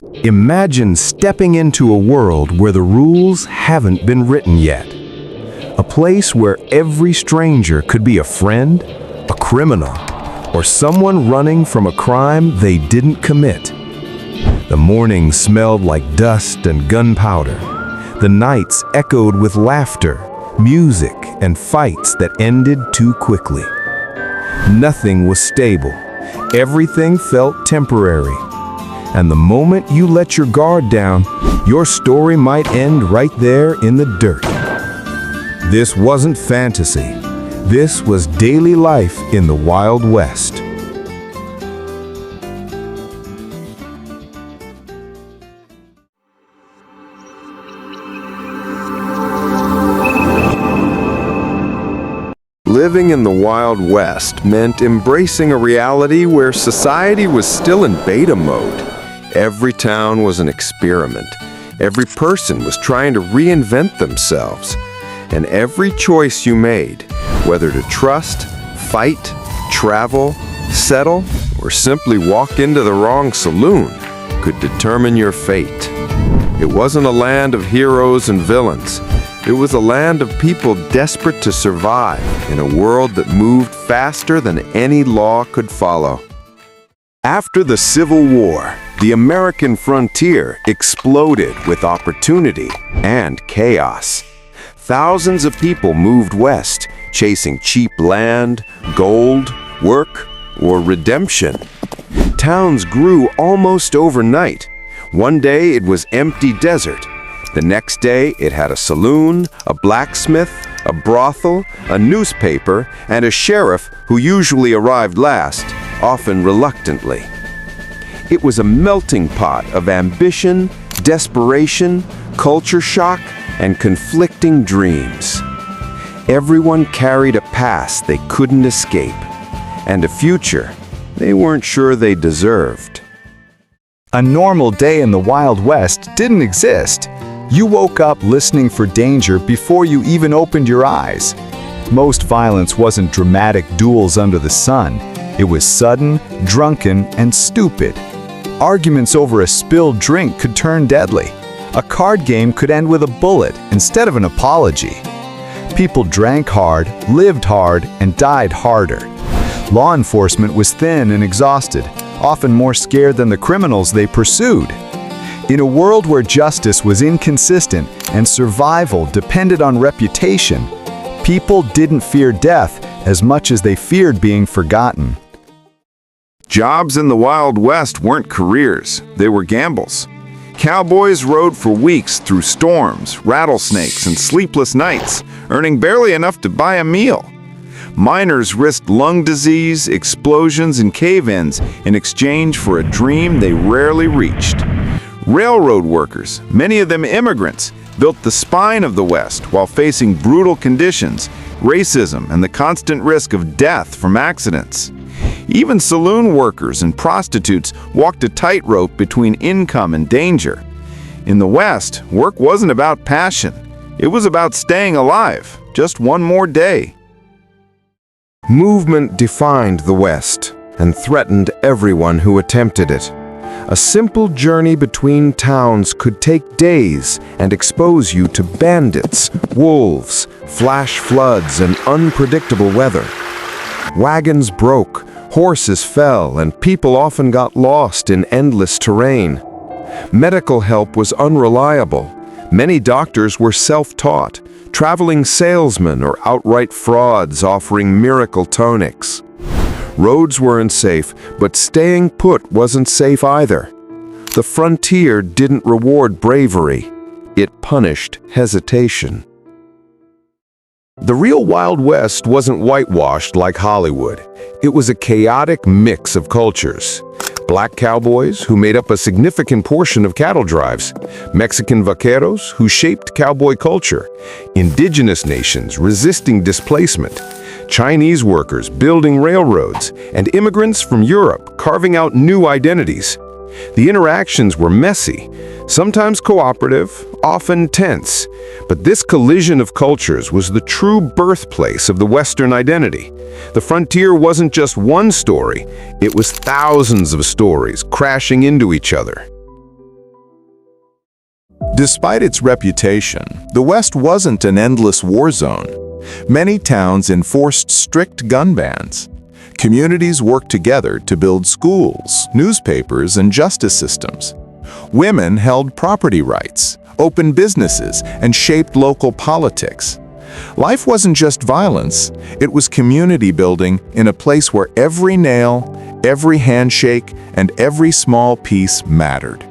Imagine stepping into a world where the rules haven't been written yet. A place where every stranger could be a friend, a criminal, or someone running from a crime they didn't commit. The mornings smelled like dust and gunpowder. The nights echoed with laughter, music, and fights that ended too quickly. Nothing was stable. Everything felt temporary. And the moment you let your guard down, your story might end right there in the dirt. This wasn't fantasy. This was daily life in the Wild West. Living in the Wild West meant embracing a reality where society was still in beta mode. Every town was an experiment. Every person was trying to reinvent themselves. And every choice you made, whether to trust, fight, travel, settle, or simply walk into the wrong saloon, could determine your fate. It wasn't a land of heroes and villains. It was a land of people desperate to survive in a world that moved faster than any law could follow. After the Civil War, the American frontier exploded with opportunity and chaos. Thousands of people moved west, chasing cheap land, gold, work, or redemption. Towns grew almost overnight. One day it was empty desert. The next day it had a saloon, a blacksmith, a brothel, a newspaper, and a sheriff who usually arrived last, often reluctantly. It was a melting pot of ambition, desperation, culture shock, and conflicting dreams. Everyone carried a past they couldn't escape, and a future they weren't sure they deserved. A normal day in the Wild West didn't exist. You woke up listening for danger before you even opened your eyes. Most violence wasn't dramatic duels under the sun. It was sudden, drunken, and stupid. Arguments over a spilled drink could turn deadly. A card game could end with a bullet instead of an apology. People drank hard, lived hard, and died harder. Law enforcement was thin and exhausted, often more scared than the criminals they pursued. In a world where justice was inconsistent and survival depended on reputation, people didn't fear death as much as they feared being forgotten. Jobs in the Wild West weren't careers, they were gambles. Cowboys rode for weeks through storms, rattlesnakes, and sleepless nights, earning barely enough to buy a meal. Miners risked lung disease, explosions, and cave-ins in exchange for a dream they rarely reached. Railroad workers, many of them immigrants, built the spine of the West while facing brutal conditions, racism, and the constant risk of death from accidents. Even saloon workers and prostitutes walked a tightrope between income and danger. In the West, work wasn't about passion. It was about staying alive, just one more day. Movement defined the West and threatened everyone who attempted it. A simple journey between towns could take days and expose you to bandits, wolves, flash floods, and unpredictable weather. Wagons broke, horses fell, and people often got lost in endless terrain. Medical help was unreliable. Many doctors were self-taught, traveling salesmen or outright frauds offering miracle tonics. Roads were unsafe, but staying put wasn't safe either. The frontier didn't reward bravery. It punished hesitation. The real Wild West wasn't whitewashed like Hollywood. It was a chaotic mix of cultures. Black cowboys, who made up a significant portion of cattle drives, Mexican vaqueros, who shaped cowboy culture, indigenous nations resisting displacement, Chinese workers building railroads, and immigrants from Europe carving out new identities. The interactions were messy, sometimes cooperative, often tense, but this collision of cultures was the true birthplace of the Western identity. The frontier wasn't just one story, it was thousands of stories crashing into each other. Despite its reputation, the West wasn't an endless war zone. Many towns enforced strict gun bans. Communities worked together to build schools, newspapers, and justice systems. Women held property rights, opened businesses, and shaped local politics. Life wasn't just violence, it was community building in a place where every nail, every handshake, and every small piece mattered.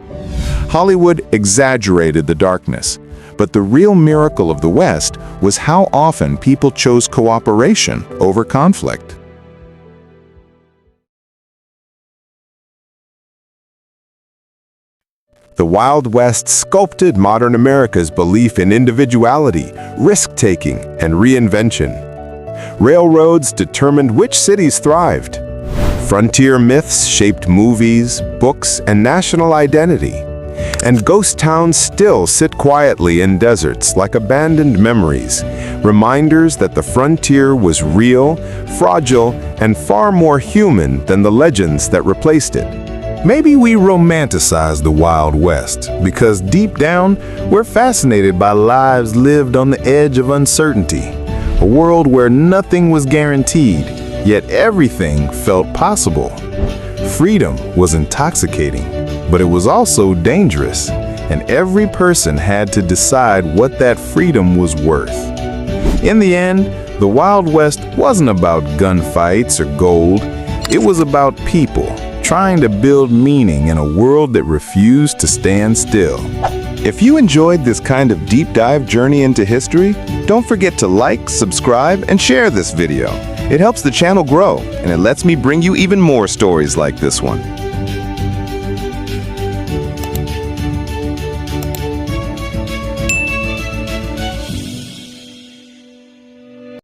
Hollywood exaggerated the darkness, but the real miracle of the West was how often people chose cooperation over conflict. The Wild West sculpted modern America's belief in individuality, risk-taking, and reinvention. Railroads determined which cities thrived. Frontier myths shaped movies, books, and national identity. And ghost towns still sit quietly in deserts like abandoned memories, reminders that the frontier was real, fragile, and far more human than the legends that replaced it. Maybe we romanticize the Wild West because deep down, we're fascinated by lives lived on the edge of uncertainty, a world where nothing was guaranteed, yet everything felt possible. Freedom was intoxicating, but it was also dangerous, and every person had to decide what that freedom was worth. In the end, the Wild West wasn't about gunfights or gold, it was about people trying to build meaning in a world that refused to stand still. If you enjoyed this kind of deep dive journey into history, don't forget to like, subscribe, and share this video. It helps the channel grow, and it lets me bring you even more stories like this one.